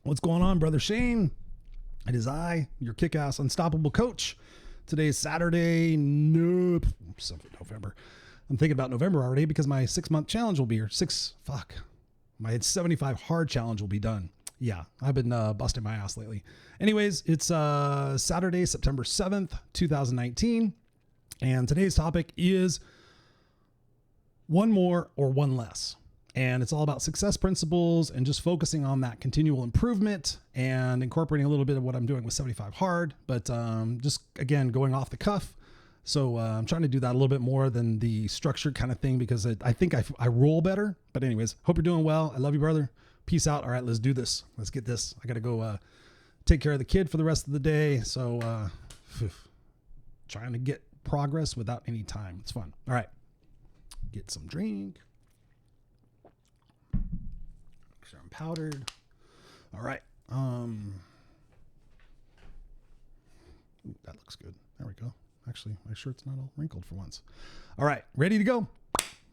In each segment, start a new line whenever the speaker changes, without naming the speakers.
What's going on, brother Shane? It is I, your kick-ass unstoppable coach. Today is Saturday, 7th November. I'm thinking about November already because my 6-month challenge will be here. My 75 hard challenge will be done. Yeah, I've been busting my ass lately. Anyways, it's Saturday, September 7th, 2019. And today's topic is one more or one less. And it's all about success principles and just focusing on that continual improvement and incorporating a little bit of what I'm doing with 75 hard, but just again, going off the cuff. So I'm trying to do that a little bit more than the structured kind of thing because I think I roll better. But anyways, hope you're doing well. I love you, brother. Peace out. All right, let's do this. Let's get this. I got to go take care of the kid for the rest of the day. So trying to get progress without any time. It's fun. All right, get some drink. Sure I'm powdered. All right. Ooh, that looks good. There we go. Actually, my shirt's not all wrinkled for once. All right, ready to go?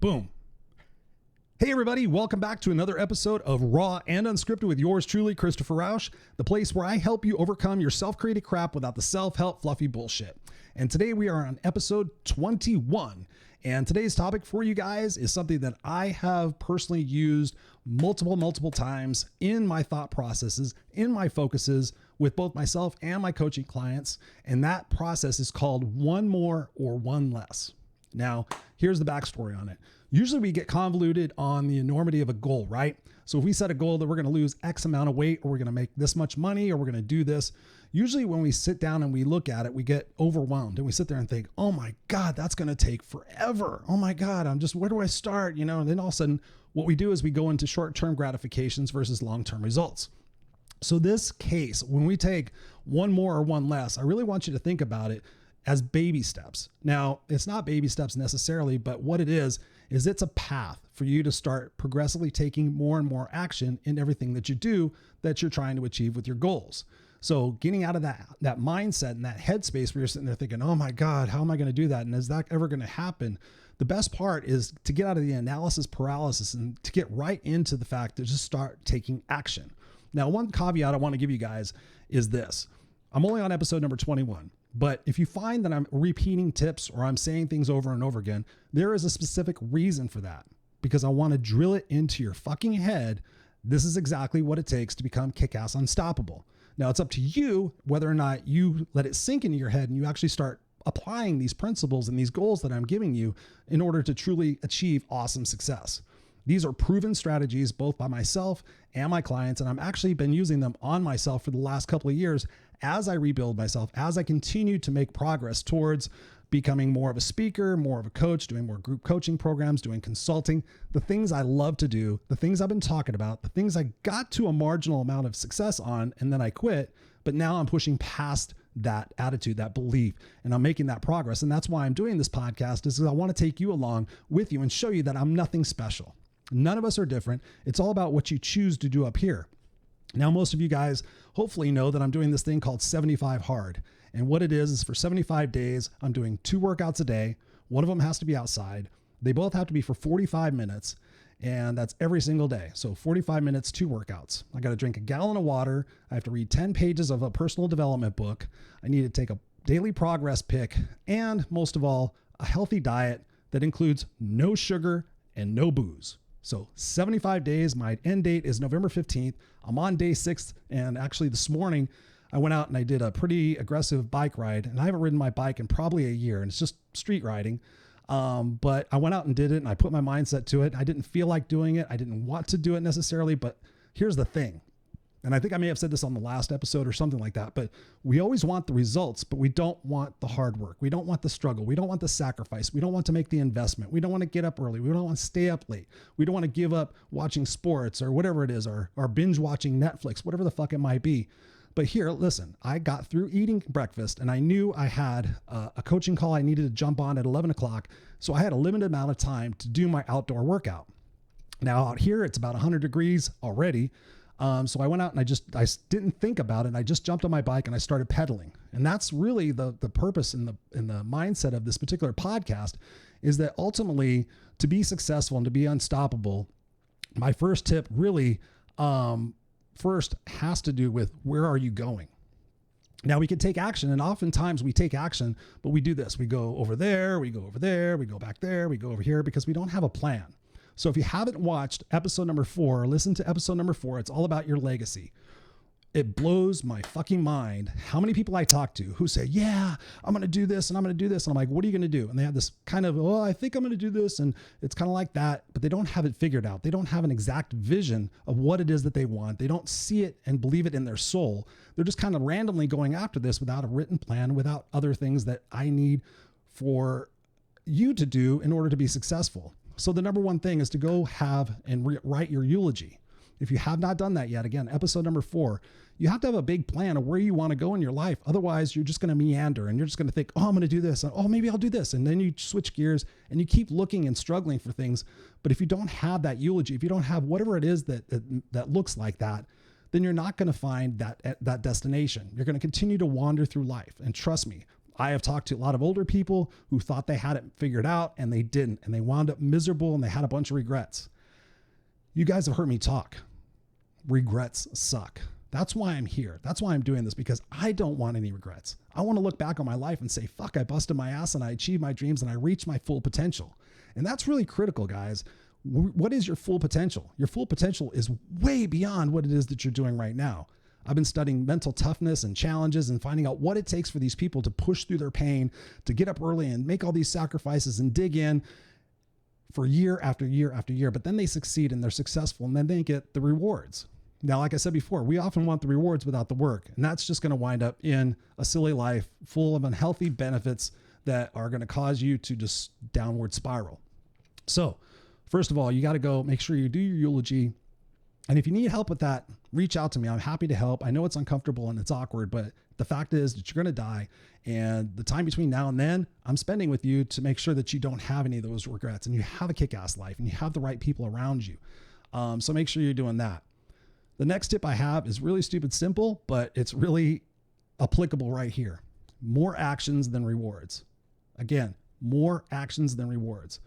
Boom. Hey everybody, welcome back to another episode of Raw and Unscripted with yours truly, Christopher Rausch, the place where I help you overcome your self-created crap without the self-help fluffy bullshit. And today we are on episode 21. And today's topic for you guys is something that I have personally used multiple times in my thought processes, in my focuses with both myself and my coaching clients. And that process is called one more or one less. Now, here's the backstory on it. Usually we get convoluted on the enormity of a goal, right? So if we set a goal that we're going to lose X amount of weight, or we're going to make this much money, or we're going to do this, usually when we sit down and we look at it, we get overwhelmed and we sit there and think, oh my God, that's going to take forever. Oh my God, where do I start? And then all of a sudden what we do is we go into short-term gratifications versus long-term results. So this case, when we take one more or one less, I really want you to think about it as baby steps. Now, it's not baby steps necessarily, but what it is it's a path for you to start progressively taking more and more action in everything that you do that you're trying to achieve with your goals. So getting out of that mindset and that headspace where you're sitting there thinking, oh my God, how am I going to do that? And is that ever going to happen? The best part is to get out of the analysis paralysis and to get right into the fact to just start taking action. Now, one caveat I want to give you guys is this. I'm only on episode number 21. But if you find that I'm repeating tips or I'm saying things over and over again, there is a specific reason for that, because I want to drill it into your fucking head. This is exactly what it takes to become kick-ass unstoppable. Now it's up to you whether or not you let it sink into your head and you actually start applying these principles and these goals that I'm giving you in order to truly achieve awesome success. These are proven strategies both by myself and my clients, and I've actually been using them on myself for the last couple of years as I rebuild myself, as I continue to make progress towards becoming more of a speaker, more of a coach, doing more group coaching programs, doing consulting, the things I love to do, the things I've been talking about, the things I got to a marginal amount of success on, and then I quit. But now I'm pushing past that attitude, that belief, and I'm making that progress. And that's why I'm doing this podcast, is because I want to take you along with you and show you that I'm nothing special. None of us are different. It's all about what you choose to do up here. Now, most of you guys hopefully know that I'm doing this thing called 75 hard. And what it is for 75 days, I'm doing 2 workouts a day. One of them has to be outside. They both have to be for 45 minutes. And that's every single day. So 45 minutes, 2 workouts. I got to drink a gallon of water. I have to read 10 pages of a personal development book. I need to take a daily progress pic. And most of all, a healthy diet that includes no sugar and no booze. So 75 days, my end date is November 15th. I'm on day 6. And actually this morning I went out and I did a pretty aggressive bike ride, and I haven't ridden my bike in probably a year, and it's just street riding. But I went out and did it, and I put my mindset to it. I didn't feel like doing it. I didn't want to do it necessarily, but here's the thing. And I think I may have said this on the last episode or something like that, but we always want the results, but we don't want the hard work. We don't want the struggle. We don't want the sacrifice. We don't want to make the investment. We don't want to get up early. We don't want to stay up late. We don't want to give up watching sports or whatever it is, or binge watching Netflix, whatever the fuck it might be. But here, listen, I got through eating breakfast and I knew I had a coaching call I needed to jump on at 11 o'clock. So I had a limited amount of time to do my outdoor workout. Now out here, it's about 100 degrees already. So I went out and I didn't think about it. And I just jumped on my bike and I started pedaling. And that's really the purpose in the mindset of this particular podcast, is that ultimately to be successful and to be unstoppable, my first tip really, first has to do with where are you going? Now we can take action, and oftentimes we take action, but we do this. We go over there, we go over there, we go back there, we go over here because we don't have a plan. So if you haven't watched episode number 4, or listen to episode number 4, it's all about your legacy. It blows my fucking mind how many people I talk to who say, yeah, I'm going to do this and I'm going to do this. And I'm like, what are you going to do? And they have this kind of, oh, I think I'm going to do this. And it's kind of like that, but they don't have it figured out. They don't have an exact vision of what it is that they want. They don't see it and believe it in their soul. They're just kind of randomly going after this without a written plan, without other things that I need for you to do in order to be successful. So the number one thing is to go have and write your eulogy. If you have not done that yet, again, episode number 4, you have to have a big plan of where you want to go in your life. Otherwise, you're just going to meander and you're just going to think, oh, I'm going to do this. Oh, maybe I'll do this. And then you switch gears and you keep looking and struggling for things. But if you don't have that eulogy, if you don't have whatever it is that looks like that, then you're not going to find that destination. You're going to continue to wander through life. And trust me, I have talked to a lot of older people who thought they had it figured out and they didn't. And they wound up miserable and they had a bunch of regrets. You guys have heard me talk. Regrets suck. That's why I'm here. That's why I'm doing this, because I don't want any regrets. I want to look back on my life and say, fuck, I busted my ass and I achieved my dreams and I reached my full potential. And that's really critical, guys. What is your full potential? Your full potential is way beyond what it is that you're doing right now. I've been studying mental toughness and challenges and finding out what it takes for these people to push through their pain, to get up early and make all these sacrifices and dig in for year after year after year. But then they succeed and they're successful and then they get the rewards. Now, like I said before, we often want the rewards without the work, and that's just going to wind up in a silly life full of unhealthy benefits that are going to cause you to just downward spiral. So first of all, you got to go make sure you do your eulogy. And if you need help with that, reach out to me. I'm happy to help. I know it's uncomfortable and it's awkward, but the fact is that you're going to die. And the time between now and then, I'm spending with you to make sure that you don't have any of those regrets and you have a kick-ass life and you have the right people around you. So make sure you're doing that. The next tip I have is really stupid simple, but it's really applicable right here. More actions than rewards. Again, more actions than rewards.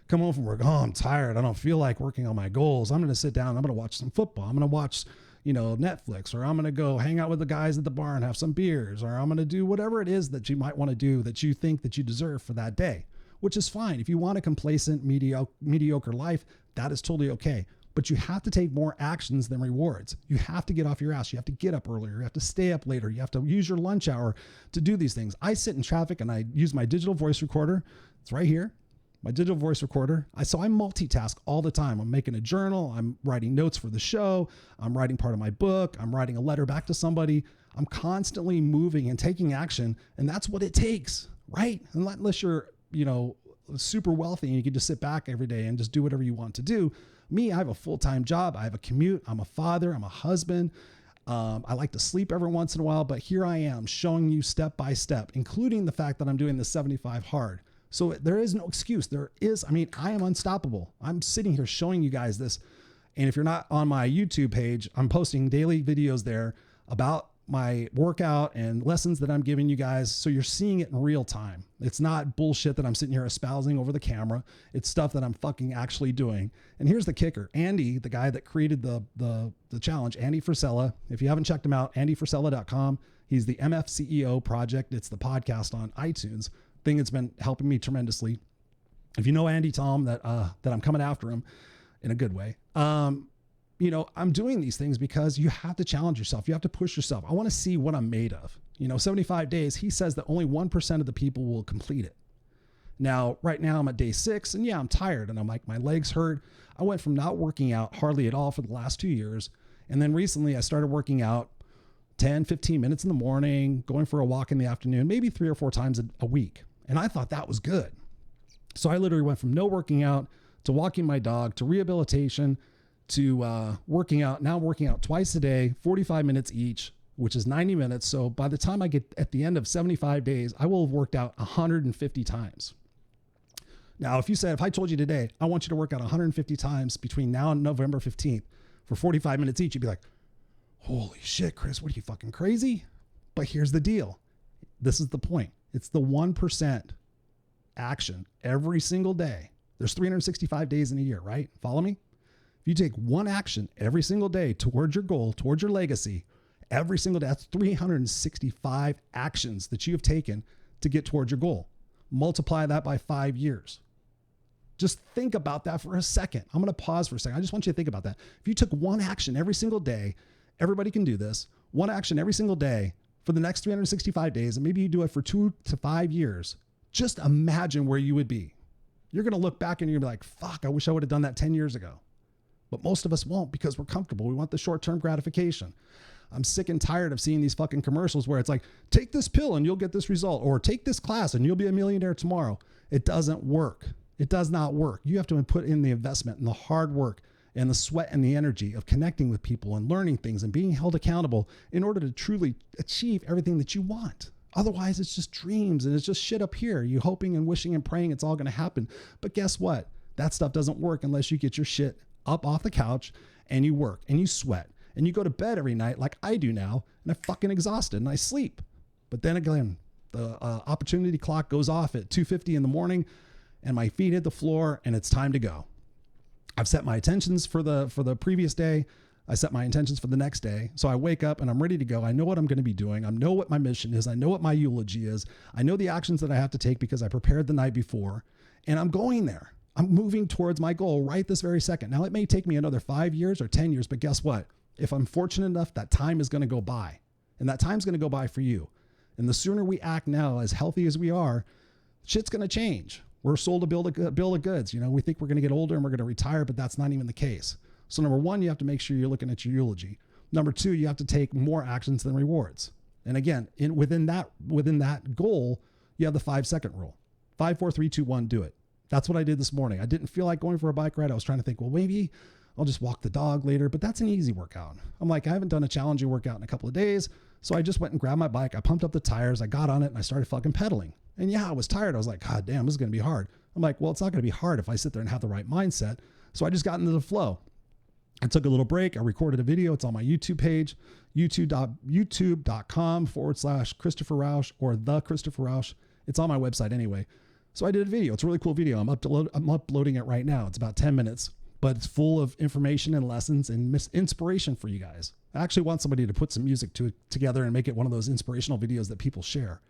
Come home from work. Oh, I'm tired. I don't feel like working on my goals. I'm going to sit down. I'm going to watch some football. I'm going to watch, Netflix, or I'm going to go hang out with the guys at the bar and have some beers, or I'm going to do whatever it is that you might want to do that you think that you deserve for that day, which is fine. If you want a complacent, mediocre life, that is totally okay. But you have to take more actions than rewards. You have to get off your ass. You have to get up earlier. You have to stay up later. You have to use your lunch hour to do these things. I sit in traffic and I use my digital voice recorder. It's right here, my digital voice recorder. So I multitask all the time. I'm making a journal. I'm writing notes for the show. I'm writing part of my book. I'm writing a letter back to somebody. I'm constantly moving and taking action. And that's what it takes, right? Unless you're, super wealthy and you can just sit back every day and just do whatever you want to do. Me, I have a full-time job. I have a commute. I'm a father. I'm a husband. I like to sleep every once in a while, but here I am showing you step by step, including the fact that I'm doing the 75 hard. So there is no excuse. I am unstoppable. I'm sitting here showing you guys this. And if you're not on my YouTube page, I'm posting daily videos there about my workout and lessons that I'm giving you guys. So you're seeing it in real time. It's not bullshit that I'm sitting here espousing over the camera. It's stuff that I'm fucking actually doing. And here's the kicker. Andy, the guy that created the challenge, Andy Frisella. If you haven't checked him out, andyfrisella.com. He's the MFCEO project. It's the podcast on iTunes thing. It's been helping me tremendously. If you know Andy, tell him that I'm coming after him in a good way. I'm doing these things because you have to challenge yourself. You have to push yourself. I want to see what I'm made of. 75 days, he says that only 1% of the people will complete it. Now, right now I'm at day 6 and yeah, I'm tired and I'm like, my legs hurt. I went from not working out hardly at all for the last 2 years. And then recently I started working out 10, 15 minutes in the morning, going for a walk in the afternoon, maybe 3 or 4 times a week. And I thought that was good. So I literally went from no working out to walking my dog to rehabilitation to working out. Now I'm working out twice a day, 45 minutes each, which is 90 minutes. So by the time I get at the end of 75 days, I will have worked out 150 times. Now, if I told you today, I want you to work out 150 times between now and November 15th for 45 minutes each, you'd be like, holy shit, Chris, what are you, fucking crazy? But here's the deal. This is the point. It's the 1% action every single day. There's 365 days in a year, right? Follow me? If you take one action every single day towards your goal, towards your legacy, every single day, that's 365 actions that you have taken to get towards your goal. Multiply that by 5 years. Just think about that for a second. I'm going to pause for a second. I just want you to think about that. If you took one action every single day, everybody can do this, one action every single day for the next 365 days, and maybe you do it for 2 to 5 years, just imagine where you would be. You're going to look back and you're going to be like, fuck, I wish I would have done that 10 years ago. But most of us won't because we're comfortable. We want the short-term gratification. I'm sick and tired of seeing these fucking commercials where it's like, take this pill and you'll get this result, or take this class and you'll be a millionaire tomorrow. It doesn't work. It does not work. You have to put in the investment and the hard work and the sweat and the energy of connecting with people and learning things and being held accountable in order to truly achieve everything that you want. Otherwise, it's just dreams and it's just shit up here. You hoping and wishing and praying it's all going to happen. But guess what? That stuff doesn't work unless you get your shit up off the couch and you work and you sweat and you go to bed every night like I do now, and I'm fucking exhausted and I sleep. But then again, the opportunity clock goes off at 2:50 in the morning and my feet hit the floor and it's time to go. I've set my intentions for the previous day. I set my intentions for the next day. So I wake up and I'm ready to go. I know what I'm going to be doing. I know what my mission is. I know what my eulogy is. I know the actions that I have to take because I prepared the night before, and I'm going there. I'm moving towards my goal right this very second. Now, it may take me another 5 years or 10 years, but guess what? If I'm fortunate enough, that time is going to go by, and that time's going to go by for you. And the sooner we act now, as healthy as we are, shit's going to change. We're sold a bill of goods. You know, we think we're going to get older and we're going to retire, but that's not even the case. So number one, you have to make sure you're looking at your eulogy. Number two, you have to take more actions than rewards. And again, within that goal, you have the 5-second rule. 5, 4, 3, 2, 1, do it. That's what I did this morning. I didn't feel like going for a bike ride. I was trying to think, well, maybe I'll just walk the dog later, but that's an easy workout. I'm like, I haven't done a challenging workout in a couple of days. So I just went and grabbed my bike. I pumped up the tires. I got on it and I started fucking pedaling. And yeah, I was tired. I was like, God damn, this is going to be hard. I'm like, well, it's not going to be hard if I sit there and have the right mindset. So I just got into the flow. I took a little break. I recorded a video. It's on my YouTube page, youtube.com/Christopher Roush or the Christopher Roush. It's on my website anyway. So I did a video. It's a really cool video. I'm uploading it right now. It's about 10 minutes, but it's full of information and lessons and inspiration for you guys. I actually want somebody to put some music together and make it one of those inspirational videos that people share.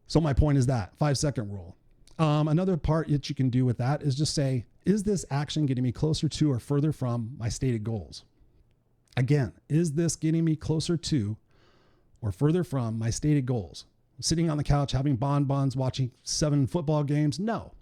So my point is that 5-second rule. Another part that you can do with that is just say, is this action getting me closer to or further from my stated goals? Again, is this getting me closer to or further from my stated goals? Sitting on the couch, having bonbons, watching 7 football games? No.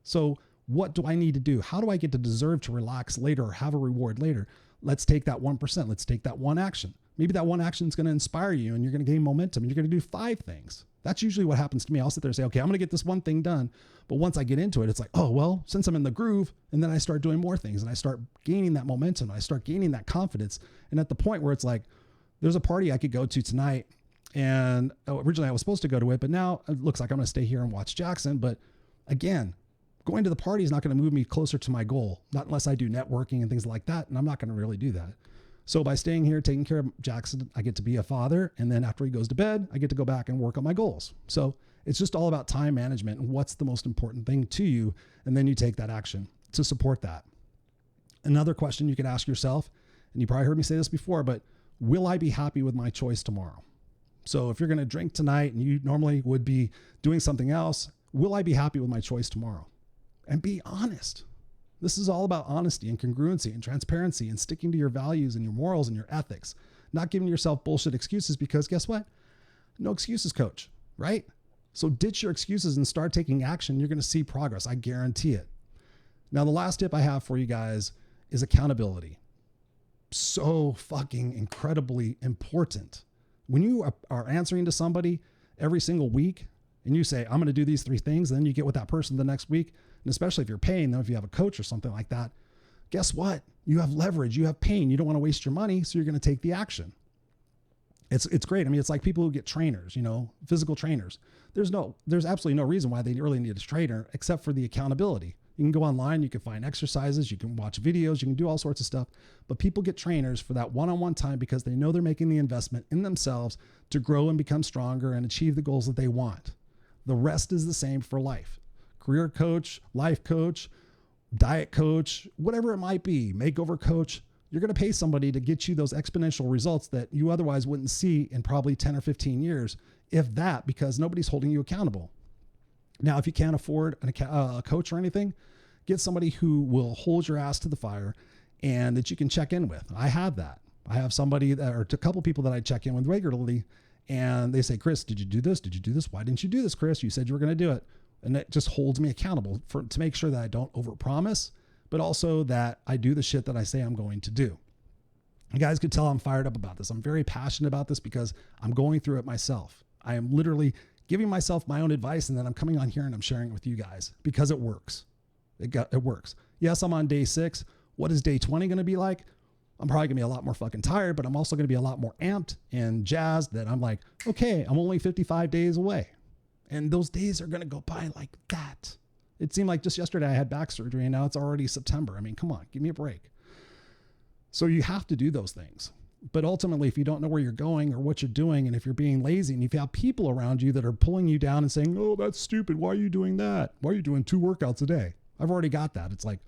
So what do I need to do? How do I get to deserve to relax later or have a reward later? Let's take that 1%. Let's take that one action. Maybe that one action is going to inspire you and you're going to gain momentum and you're going to do 5 things. That's usually what happens to me. I'll sit there and say, okay, I'm going to get this one thing done. But once I get into it, it's like, oh, well, since I'm in the groove, and then I start doing more things and I start gaining that momentum. I start gaining that confidence. And at the point where it's like, there's a party I could go to tonight. And originally I was supposed to go to it, but now it looks like I'm going to stay here and watch Jackson. But again, going to the party is not going to move me closer to my goal, not unless I do networking and things like that. And I'm not going to really do that. So by staying here, taking care of Jackson, I get to be a father. And then after he goes to bed, I get to go back and work on my goals. So it's just all about time management and what's the most important thing to you. And then you take that action to support that. Another question you could ask yourself, and you probably heard me say this before, but will I be happy with my choice tomorrow? So if you're going to drink tonight and you normally would be doing something else, will I be happy with my choice tomorrow? And be honest. This is all about honesty and congruency and transparency and sticking to your values and your morals and your ethics, not giving yourself bullshit excuses, because guess what? No excuses, coach, right? So ditch your excuses and start taking action. You're going to see progress. I guarantee it. Now, the last tip I have for you guys is accountability. So fucking incredibly important. When you are answering to somebody every single week and you say, I'm going to do these 3 things, and then you get with that person the next week, and especially if you're paying them, if you have a coach or something like that, guess what? You have leverage, you have pain. You don't want to waste your money, so you're going to take the action. It's great. I mean, it's like people who get trainers, physical trainers. There's absolutely no reason why they really need a trainer except for the accountability. You can go online, you can find exercises, you can watch videos, you can do all sorts of stuff, but people get trainers for that one-on-one time because they know they're making the investment in themselves to grow and become stronger and achieve the goals that they want. The rest is the same for life. Career coach, life coach, diet coach, whatever it might be, makeover coach, you're going to pay somebody to get you those exponential results that you otherwise wouldn't see in probably 10 or 15 years, if that, because nobody's holding you accountable. Now, if you can't afford a coach or anything, get somebody who will hold your ass to the fire and that you can check in with. I have that. I have somebody or a couple people that I check in with regularly, and they say, Chris, did you do this? Did you do this? Why didn't you do this, Chris? You said you were going to do it. And it just holds me accountable to make sure that I don't overpromise, but also that I do the shit that I say I'm going to do. You guys could tell I'm fired up about this. I'm very passionate about this because I'm going through it myself. I am literally giving myself my own advice, and then I'm coming on here and I'm sharing it with you guys because it works. It works. Yes, I'm on day 6. What is day 20 going to be like? I'm probably gonna be a lot more fucking tired, but I'm also gonna be a lot more amped and jazzed that I'm like, okay, I'm only 55 days away. And those days are gonna go by like that. It seemed like just yesterday I had back surgery and now it's already September. I mean, come on, give me a break. So you have to do those things. But ultimately, if you don't know where you're going or what you're doing, and if you're being lazy and if you have people around you that are pulling you down and saying, oh, that's stupid. Why are you doing that? Why are you doing 2 workouts a day? I've already got that. It's like,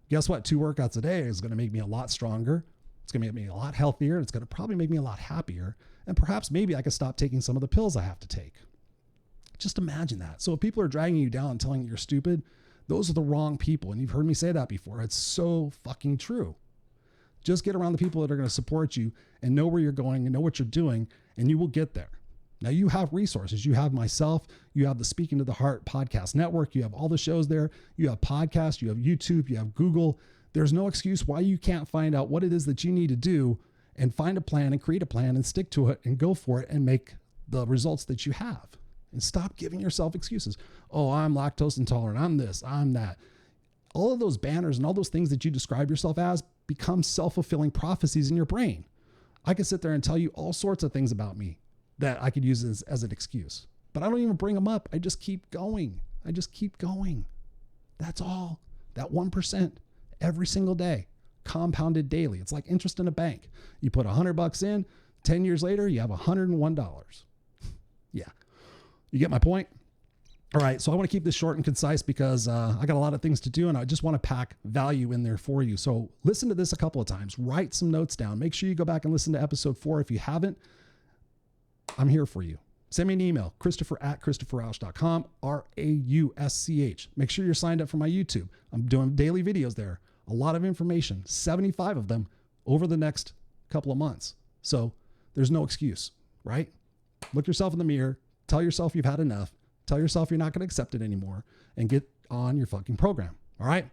guess what? 2 workouts a day is going to make me a lot stronger. It's going to make me a lot healthier. It's going to probably make me a lot happier. And perhaps maybe I could stop taking some of the pills I have to take. Just imagine that. So if people are dragging you down and telling you you're stupid, those are the wrong people. And you've heard me say that before. It's so fucking true. Just get around the people that are going to support you and know where you're going and know what you're doing, and you will get there. Now you have resources. You have myself. You have the Speaking to the Heart podcast network. You have all the shows there. You have podcasts. You have YouTube. You have Google. There's no excuse why you can't find out what it is that you need to do and find a plan and create a plan and stick to it and go for it and make the results that you have. And stop giving yourself excuses. Oh, I'm lactose intolerant. I'm this, I'm that. All of those banners and all those things that you describe yourself as become self-fulfilling prophecies in your brain. I could sit there and tell you all sorts of things about me that I could use as an excuse, but I don't even bring them up. I just keep going. That's all. That 1%. Every single day, compounded daily. It's like interest in a bank. You put $100 in, 10 years later, you have $101. Yeah. You get my point? All right. So I want to keep this short and concise because I got a lot of things to do and I just want to pack value in there for you. So listen to this a couple of times, write some notes down. Make sure you go back and listen to episode 4. If you haven't, I'm here for you. Send me an email, Christopher@ChristopherRausch.com, Rausch. Make sure you're signed up for my YouTube. I'm doing daily videos there. A lot of information, 75 of them over the next couple of months. So there's no excuse, right? Look yourself in the mirror, tell yourself you've had enough, tell yourself you're not going to accept it anymore, and get on your fucking program. All right.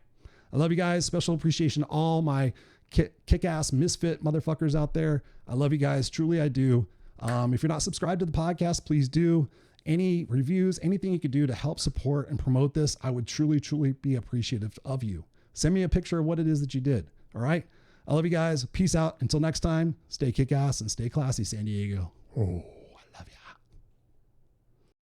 I love you guys. Special appreciation to all my kick-ass misfit motherfuckers out there. I love you guys. Truly, I do. If you're not subscribed to the podcast, please do. Any reviews, anything you could do to help support and promote this, I would truly, truly be appreciative of you. Send me a picture of what it is that you did. All right. I love you guys. Peace out. Until next time, stay kick ass and stay classy, San Diego. Oh.